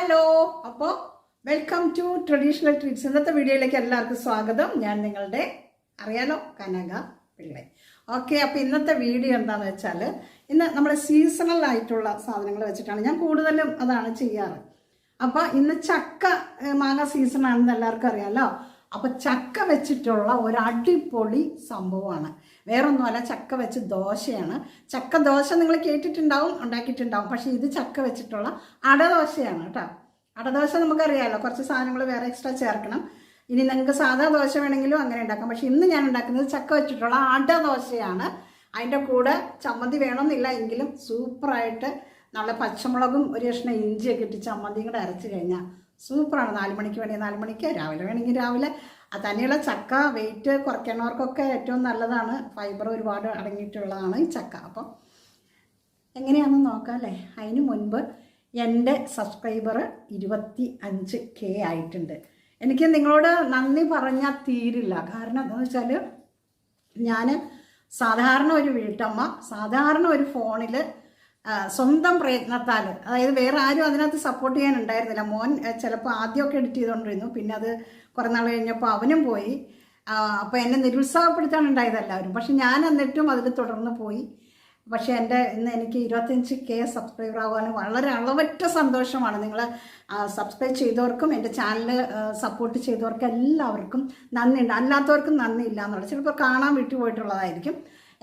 Hello, അപ്പോൾ welcome to traditional treats. ഇന്നത്തെ വീഡിയോയിലേക്ക് എല്ലാവർക്കും സ്വാഗതം. ഞാൻ നിങ്ങളുടെ അറിയാലോ കനക പിള്ളை. ഓക്കെ, അപ്പോൾ ഇന്നത്തെ വീഡിയോ എന്താണെന്ന് വെച്ചാൽ ഇന്ന് നമ്മുടെ സീസണൽ ആയിട്ടുള്ള സാധനങ്ങൾ വെച്ചിട്ടാണ് ഞാൻ കൂടുതലും അതാണ് ചെയ്യാറ്. അപ്പോൾ ഇന്ന് ചക്ക മാങ്ങ സീസൺ ആണെന്ന് എല്ലാവർക്കും അറിയാമല്ലോ. അപ്പോൾ ചക്ക വെച്ചിട്ടുള്ള ഒരു അടിപൊളി സംഭവമാണ്. വേറൊന്നുമല്ല, ചക്ക വെച്ച് ദോശയാണ്. ചക്ക ദോശ നിങ്ങൾ കേട്ടിട്ടുണ്ടാവും, ഉണ്ടാക്കിയിട്ടുണ്ടാവും. പക്ഷേ ഇത് ചക്ക വെച്ചിട്ടുള്ള അടദോശയാണ് കേട്ടോ. അടദോശ നമുക്കറിയാമല്ലോ, കുറച്ച് സാധനങ്ങൾ വേറെ എക്സ്ട്രാ ചേർക്കണം. ഇനി നിങ്ങൾക്ക് സാധാ ദോശ വേണമെങ്കിലും അങ്ങനെ ഉണ്ടാക്കാം. പക്ഷേ ഇന്ന് ഞാൻ ഉണ്ടാക്കുന്നത് ചക്ക വെച്ചിട്ടുള്ള അടദോശയാണ്. അതിൻ്റെ കൂടെ ചമ്മന്തി വേണമെന്നില്ല, എങ്കിലും സൂപ്പറായിട്ട് നല്ല പച്ചമുളകും ഒരു കഷ്ണം ഇഞ്ചിയൊക്കെ ഇട്ട് ചമ്മന്തിയും കൂടെ അരച്ച് കഴിഞ്ഞാൽ സൂപ്പറാണ്. 4 മണിക്ക് വേണമെങ്കിൽ 4 മണിക്ക്, രാവിലെ വേണമെങ്കിൽ രാവിലെ. തന്നെയുള്ള ചക്ക വെയിറ്റ് കുറയ്ക്കണവർക്കൊക്കെ ഏറ്റവും നല്ലതാണ്. ഫൈബർ ഒരുപാട് അടങ്ങിയിട്ടുള്ളതാണ് ഈ ചക്ക. അപ്പം എങ്ങനെയാണെന്ന് നോക്കാം അല്ലേ. അതിന് മുൻപ് എൻ്റെ സബ്സ്ക്രൈബർ 25K ആയിട്ടുണ്ട്. എനിക്ക് നിങ്ങളോട് നന്ദി പറഞ്ഞാൽ തീരില്ല. കാരണം എന്താണെന്ന് വെച്ചാൽ ഞാൻ സാധാരണ ഒരു വീട്ടമ്മ, സാധാരണ ഒരു ഫോണിൽ സ്വന്തം പ്രയത്നത്താൽ, അതായത് വേറെ ആരും അതിനകത്ത് സപ്പോർട്ട് ചെയ്യാനുണ്ടായിരുന്നില്ല. മോൻ ചിലപ്പോൾ ആദ്യമൊക്കെ എഡിറ്റ് ചെയ്തുകൊണ്ടിരുന്നു, പിന്നെ അത് കുറേ നാൾ കഴിഞ്ഞപ്പോൾ അവനും പോയി. അപ്പോൾ എന്നെ നിരുത്സാഹപ്പെടുത്താനുണ്ടായത് എല്ലാവരും. പക്ഷെ ഞാൻ എന്നിട്ടും അതിൽ തുടർന്ന് പോയി. പക്ഷേ ഇന്ന് എനിക്ക് 25K സബ്സ്ക്രൈബർ ആകാൻ വളരെ അളവറ്റ സന്തോഷമാണ്. നിങ്ങൾ സബ്സ്ക്രൈബ് ചെയ്തവർക്കും എൻ്റെ ചാനൽ സപ്പോർട്ട് ചെയ്തവർക്കും എല്ലാവർക്കും നന്ദിയുണ്ട്. അല്ലാത്തവർക്കും നന്ദിയില്ല എന്നുള്ളത് ചിലപ്പോൾ കാണാൻ വിട്ടുപോയിട്ടുള്ളതായിരിക്കും.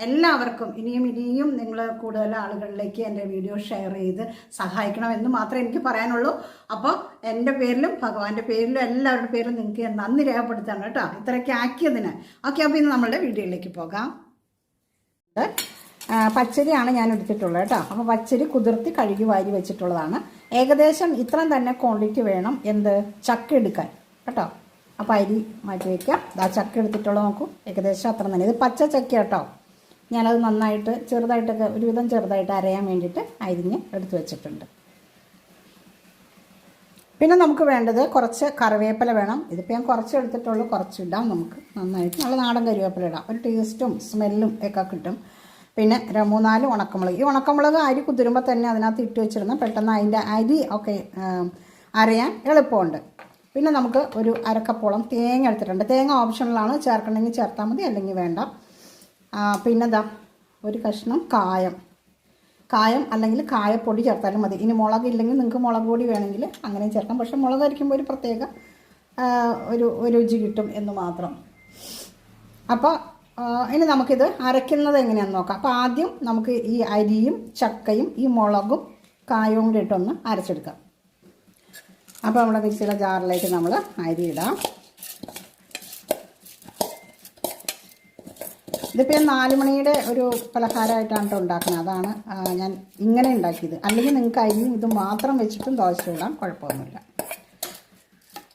എല്ലാവർക്കും ഇനിയും നിങ്ങൾ കൂടുതൽ ആളുകളിലേക്ക് എൻ്റെ വീഡിയോ ഷെയർ ചെയ്ത് സഹായിക്കണമെന്ന് മാത്രമേ എനിക്ക് പറയാനുള്ളൂ. അപ്പോൾ എൻ്റെ പേരിലും ഭഗവാന്റെ പേരിലും എല്ലാവരുടെ പേരിലും നിങ്ങൾക്ക് ഞാൻ നന്ദി രേഖപ്പെടുത്താണ് കേട്ടോ, ഇത്രയൊക്കെ ആക്കിയതിന്. ഓക്കെ, അപ്പോൾ ഇന്ന് നമ്മളുടെ വീഡിയോയിലേക്ക് പോകാം. പച്ചരിയാണ് ഞാൻ എടുത്തിട്ടുള്ളത് കേട്ടോ. അപ്പോൾ പച്ചരി കുതിർത്തി കഴുകി വാരി വെച്ചിട്ടുള്ളതാണ്. ഏകദേശം ഇത്രയും തന്നെ ക്വാണ്ടിറ്റി വേണം ചക്ക എടുക്കാൻ കേട്ടോ. അപ്പോൾ അരി മാറ്റി വയ്ക്കാം. ചക്ക എടുത്തിട്ടുള്ളത് നോക്കൂ, ഏകദേശം അത്ര തന്നെ. ഇത് പച്ച ചക്ക കേട്ടോ. ഞാനത് നന്നായിട്ട് ചെറുതായിട്ടൊക്കെ ഒരുവിധം ചെറുതായിട്ട് അരയാൻ വേണ്ടിയിട്ട് അരിഞ്ഞ് എടുത്ത് വെച്ചിട്ടുണ്ട്. പിന്നെ നമുക്ക് വേണ്ടത് കുറച്ച് കറിവേപ്പില വേണം. ഇതിപ്പോൾ ഞാൻ കുറച്ച് എടുത്തിട്ടുള്ളൂ, കുറച്ചിടാം നമുക്ക്. നന്നായിട്ട് നല്ല നാടൻ കറിവേപ്പില ഇടാം, ഒരു ടേസ്റ്റും സ്മെല്ലും ഒക്കെ കിട്ടും. പിന്നെ 3-4 ഉണക്കമുളക്. ഈ ഉണക്കമുളക് അരി കുതിരുമ്പോൾ തന്നെ അതിനകത്ത് ഇട്ട് വെച്ചിരുന്ന പെട്ടെന്ന് അതിൻ്റെ അരി ഒക്കെ അരയാൻ എളുപ്പമുണ്ട്. പിന്നെ നമുക്ക് ഒരു അരക്കപ്പോളം തേങ്ങ എടുത്തിട്ടുണ്ട്. തേങ്ങ ഓപ്ഷണലാണ്, ചേർക്കണമെങ്കിൽ ചേർത്താൽ മതി, അല്ലെങ്കിൽ വേണ്ട. പിന്നെ ഒരു കഷ്ണം കായം അല്ലെങ്കിൽ കായപ്പൊടി ചേർത്താലും മതി. ഇനി മുളക് ഇല്ലെങ്കിൽ നിങ്ങൾക്ക് മുളക് പൊടി വേണമെങ്കിൽ അങ്ങനെ ചേർക്കാം. പക്ഷേ മുളക് അരിക്കുമ്പോൾ ഒരു പ്രത്യേക ഒരു രുചി കിട്ടും എന്ന് മാത്രം. അപ്പോൾ ഇനി നമുക്കിത് അരയ്ക്കുന്നത് എങ്ങനെയാണെന്ന് നോക്കാം. അപ്പോൾ ആദ്യം നമുക്ക് ഈ അരിയും ചക്കയും ഈ മുളകും കായവും കൂടി ഇട്ടൊന്ന് അരച്ചെടുക്കാം. അപ്പോൾ നമ്മുടെ മിക്സിയുടെ ജാറിലേക്ക് നമ്മൾ അരി ഇടാം. ഇതിപ്പോൾ ഞാൻ 4 മണിയുടെ ഒരു പലഹാരമായിട്ടാണ് ഉണ്ടാക്കുന്നത്. അതാണ് ഞാൻ ഇങ്ങനെ ഉണ്ടാക്കിയത്. അല്ലെങ്കിൽ നിങ്ങൾക്ക് അരിയും ഇത് മാത്രം വെച്ചിട്ടും ദോശ ഇടാം, കുഴപ്പമൊന്നുമില്ല.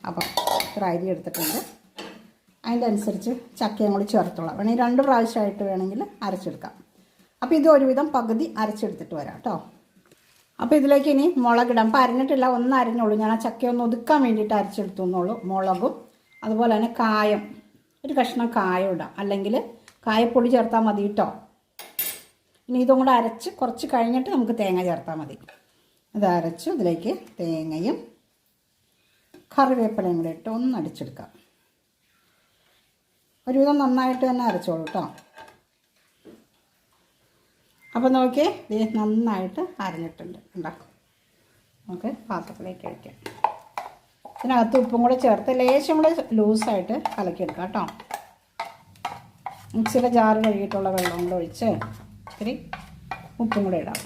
അപ്പം ഇത്ര അരി എടുത്തിട്ടുണ്ട്. അതിൻ്റെ അനുസരിച്ച് ചക്കയും കൂടി ചേർത്തോളാം. വേണമെങ്കിൽ 2 പ്രാവശ്യമായിട്ട് വേണമെങ്കിൽ അരച്ചെടുക്കാം. അപ്പോൾ ഇത് ഒരുവിധം പകുതി അരച്ചെടുത്തിട്ട് വരാം കേട്ടോ. അപ്പോൾ ഇതിലേക്ക് ഇനി മുളകിടാം. അപ്പോൾ അരിഞ്ഞിട്ടില്ല, ഒന്ന് അരിഞ്ഞോളൂ. ഞാൻ ആ ചക്കയൊന്ന് ഒതുക്കാൻ വേണ്ടിയിട്ട് അരച്ചെടുത്തു എന്നുള്ളൂ. മുളകും അതുപോലെ തന്നെ കായം, ഒരു കഷ്ണം കായം ഇടാം, അല്ലെങ്കിൽ കായപ്പൊടി ചേർത്താൽ മതി കേട്ടോ. ഇനി ഇതും കൂടെ അരച്ച് കുറച്ച് കഴിഞ്ഞിട്ട് നമുക്ക് തേങ്ങ ചേർത്താൽ മതി. ഇത് അരച്ച് ഇതിലേക്ക് തേങ്ങയും കറിവേപ്പിലയും കൂടെ ഇട്ട് ഒന്ന് അടിച്ചെടുക്കാം. ഒരുവിധം നന്നായിട്ട് തന്നെ അരച്ചോളൂ കേട്ടോ. അപ്പോൾ നോക്കിയേ, ഇത് നന്നായിട്ട് അരഞ്ഞിട്ടുണ്ട്. ഉണ്ടാക്കും നമുക്ക് പാത്രത്തിലേക്ക് കഴിക്കാം. ഇതിനകത്ത് ഉപ്പും കൂടെ ചേർത്ത് ലേശം കൂടെ ലൂസായിട്ട് കലക്കിയെടുക്കാം കേട്ടോ. മിക്സിയുടെ ജാറ് കഴുകിയിട്ടുള്ള വെള്ളം കൊണ്ട് ഒഴിച്ച് ഇത്തിരി ഉപ്പും കൂടെ ഇടാം.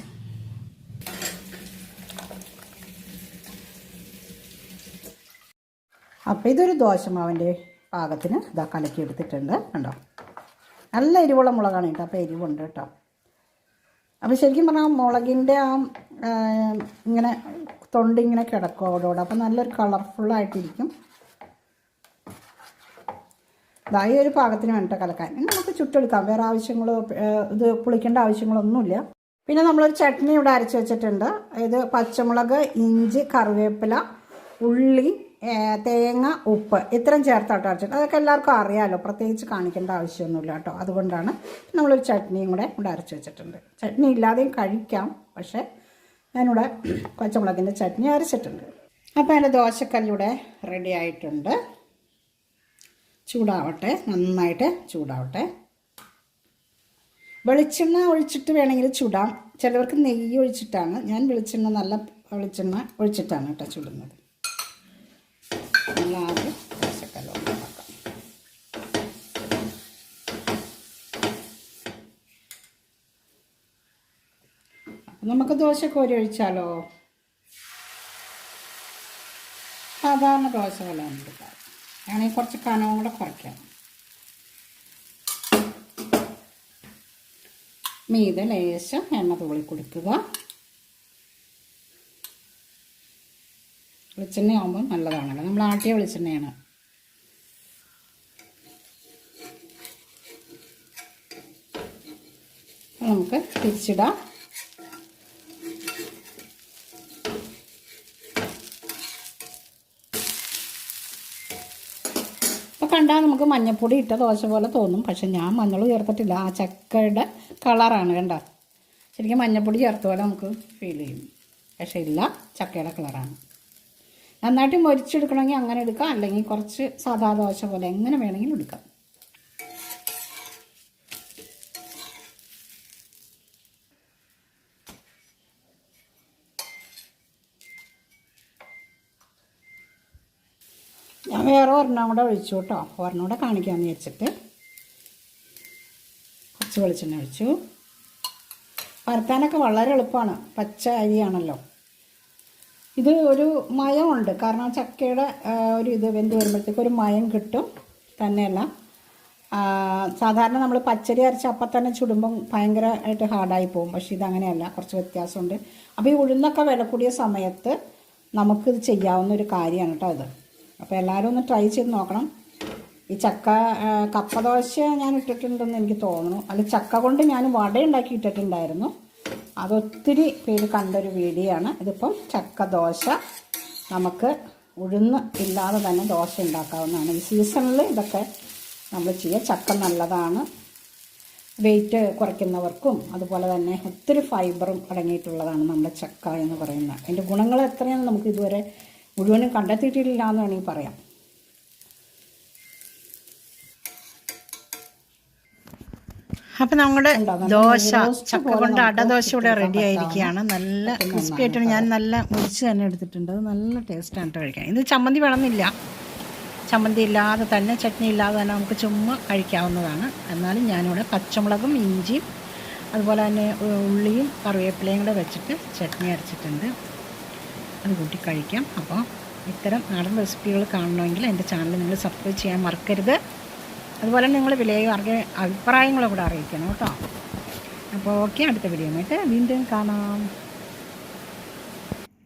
അപ്പോൾ ഇതൊരു ദോശമാവിൻ്റെ പാകത്തിന് കലക്കി എടുത്തിട്ടുണ്ട് കണ്ടോ. നല്ല എരിവുള്ള മുളകാണ് കേട്ടോ, അപ്പോൾ എരിവുണ്ട് കേട്ടോ. അപ്പോൾ ശരിക്കും പറഞ്ഞാൽ മുളകിൻ്റെ ഇങ്ങനെ തൊണ്ടിങ്ങനെ കിടക്കും ഓടോടെ. അപ്പോൾ നല്ലൊരു കളർഫുള്ളായിട്ടിരിക്കും. ഈ ഒരു പാകത്തിന് വേണ്ടിയിട്ട് കലക്കാൻ നമുക്ക് ചുട്ടെടുക്കാം. വേറെ ആവശ്യങ്ങളോ ഇത് പുളിക്കേണ്ട ആവശ്യങ്ങളൊന്നുമില്ല. പിന്നെ നമ്മളൊരു ചട്നി ഇവിടെ അരച്ച് വെച്ചിട്ടുണ്ട്. ഇത് പച്ചമുളക്, ഇഞ്ചി, കറിവേപ്പില, ഉള്ളി, തേങ്ങ, ഉപ്പ് ഇത്രയും ചേർത്താട്ടോ അരച്ചിട്ട്. അതൊക്കെ എല്ലാവർക്കും അറിയാമല്ലോ, പ്രത്യേകിച്ച് കാണിക്കേണ്ട ആവശ്യമൊന്നുമില്ല കേട്ടോ. അതുകൊണ്ടാണ് നമ്മളൊരു ചട്നിയും കൂടെ ഇവിടെ അരച്ച് വെച്ചിട്ടുണ്ട്. ചട്നി ഇല്ലാതെയും കഴിക്കാം, പക്ഷേ ഞാനിവിടെ പച്ചമുളകിൻ്റെ ചട്നി അരച്ചിട്ടുണ്ട്. അപ്പോൾ എൻ്റെ ദോശക്കല്ലിവിടെ റെഡി ആയിട്ടുണ്ട്. ചൂടാവട്ടെ, നന്നായിട്ട് ചൂടാവട്ടെ. വെളിച്ചെണ്ണ ഒഴിച്ചിട്ട് വേണമെങ്കിൽ ചൂടാം. ചിലവർക്ക് നെയ്യ് ഒഴിച്ചിട്ടാണ്. ഞാൻ നല്ല വെളിച്ചെണ്ണ ഒഴിച്ചിട്ടാണ് കേട്ടോ ചുടുന്നത്. നല്ല ആദ്യം ദോശക്കല്ല് ഉണ്ടാക്കാം. അപ്പം നമുക്ക് ദോശ കോരി ഒഴിച്ചാലോ? സാധാരണ ദോശ പോലെ എടുക്കാം. വേണമെങ്കിൽ കുറച്ച് കനവും കൂടെ കുറയ്ക്കാം. മീതെ ലേശം എണ്ണ തുള്ളി കൊടുക്കുക. വെളിച്ചെണ്ണ ആകുമ്പോൾ നല്ലതാണല്ലോ, നമ്മൾ ആട്ടിയ വെളിച്ചെണ്ണയാണ്. നമുക്ക് തിരിച്ചിടാം. കണ്ടാൽ നമുക്ക് മഞ്ഞൾപ്പൊടി ഇട്ട ദോശ പോലെ തോന്നും. പക്ഷെ ഞാൻ മഞ്ഞൾ ചേർത്തിട്ടില്ല. ആ ചക്കയുടെ കളറാണ് കണ്ട. ശരിക്കും മഞ്ഞൾപ്പൊടി ചേർത്ത പോലെ നമുക്ക് ഫീൽ ചെയ്യും. പക്ഷെ ഇല്ല, ചക്കയുടെ കളറാണ്. നന്നായിട്ട് മൊരിച്ചെടുക്കണമെങ്കിൽ അങ്ങനെ എടുക്കാം, അല്ലെങ്കിൽ കുറച്ച് സാധാ ദോശ പോലെ എങ്ങനെ വേണമെങ്കിലും എടുക്കാം. ഞാൻ വേറെ ഒരെണ്ണം കൂടെ ഒഴിച്ചു കേട്ടോ. ഒരെണ്ണം കൂടെ കാണിക്കാമെന്ന് വിചാരിച്ചിട്ട് കുറച്ച് വെളിച്ചെണ്ണ ഒഴിച്ചു. പരത്താനൊക്കെ വളരെ എളുപ്പമാണ്. പച്ച അരിയാണല്ലോ. ഇത് ഒരു മയമുണ്ട്. കാരണം ചക്കയുടെ ഒരു ഇത് വെന്ത് വരുമ്പോഴത്തേക്ക് ഒരു മയം കിട്ടും. തന്നെയല്ല, സാധാരണ നമ്മൾ പച്ചരി അരച്ച് അപ്പം തന്നെ ചുടുമ്പം ഭയങ്കരമായിട്ട് ഹാർഡായി പോകും. പക്ഷേ ഇതങ്ങനെയല്ല, കുറച്ച് വ്യത്യാസമുണ്ട്. അപ്പോൾ ഈ ഉഴുന്നൊക്കെ വില കൂടിയ സമയത്ത് നമുക്കിത് ചെയ്യാവുന്ന ഒരു കാര്യമാണ് കേട്ടോ ഇത്. അപ്പോൾ എല്ലാവരും ഒന്ന് ട്രൈ ചെയ്ത് നോക്കണം. ഈ കപ്പ ദോശ ഞാൻ ഇട്ടിട്ടുണ്ടെന്ന് എനിക്ക് തോന്നുന്നു. അല്ല, ചക്ക കൊണ്ട് ഞാൻ വട ഉണ്ടാക്കി ഇട്ടിട്ടുണ്ടായിരുന്നു. അതൊത്തിരി പേര് കണ്ടൊരു വീഡിയോ ആണ്. ഇതിപ്പം ചക്ക ദോശ നമുക്ക് ഉഴുന്ന് ഇല്ലാതെ തന്നെ ദോശ ഉണ്ടാക്കാവുന്നതാണ്. ഈ സീസണിൽ ഇതൊക്കെ നമ്മൾ ചെയ്യുക. ചക്ക നല്ലതാണ്, വെയിറ്റ് കുറയ്ക്കുന്നവർക്കും. അതുപോലെ തന്നെ ഒത്തിരി ഫൈബറും അടങ്ങിയിട്ടുള്ളതാണ് നമ്മുടെ ചക്ക എന്ന് പറയുന്നത്. അതിൻ്റെ ഗുണങ്ങൾ എത്രയാണെന്ന് നമുക്ക് ഇതുവരെ മുഴുവനും കണ്ടെത്തിയിട്ടില്ല എന്ന് വേണമെങ്കിൽ പറയാം. അപ്പം നമ്മുടെ ദോശ, ചക്ക കൊണ്ട് അടദോശ ഇവിടെ റെഡി ആയിരിക്കുകയാണ്. നല്ല ക്രിസ്പി ആയിട്ടാണ്. ഞാൻ നല്ല മുറിച്ച് തന്നെ എടുത്തിട്ടുണ്ട്. അത് നല്ല ടേസ്റ്റാണ് കഴിക്കാൻ. ഇത് ചമ്മന്തി വേണമെന്നില്ല. ചമ്മന്തി ഇല്ലാതെ തന്നെ, ചട്നി ഇല്ലാതെ തന്നെ നമുക്ക് ചുമ്മാ കഴിക്കാവുന്നതാണ്. എന്നാലും ഞാനിവിടെ പച്ചമുളകും ഇഞ്ചിയും അതുപോലെ തന്നെ ഉള്ളിയും കറിവേപ്പിലയും കൂടെ വെച്ചിട്ട് ചട്നി അരച്ചിട്ടുണ്ട്. അത് കൂട്ടി കഴിക്കാം. അപ്പോൾ ഇത്തരം നാടൻ റെസിപ്പികൾ കാണണമെങ്കിൽ എൻ്റെ ചാനൽ നിങ്ങൾ സബ്സ്ക്രൈബ് ചെയ്യാൻ മറക്കരുത്. അതുപോലെ നിങ്ങൾ വിലയേറിയ അഭിപ്രായങ്ങളും കൂടെ അറിയിക്കണം കേട്ടോ. അപ്പോൾ ഓക്കെ, അടുത്ത വീഡിയോ ആയിട്ട് വീണ്ടും കാണാം.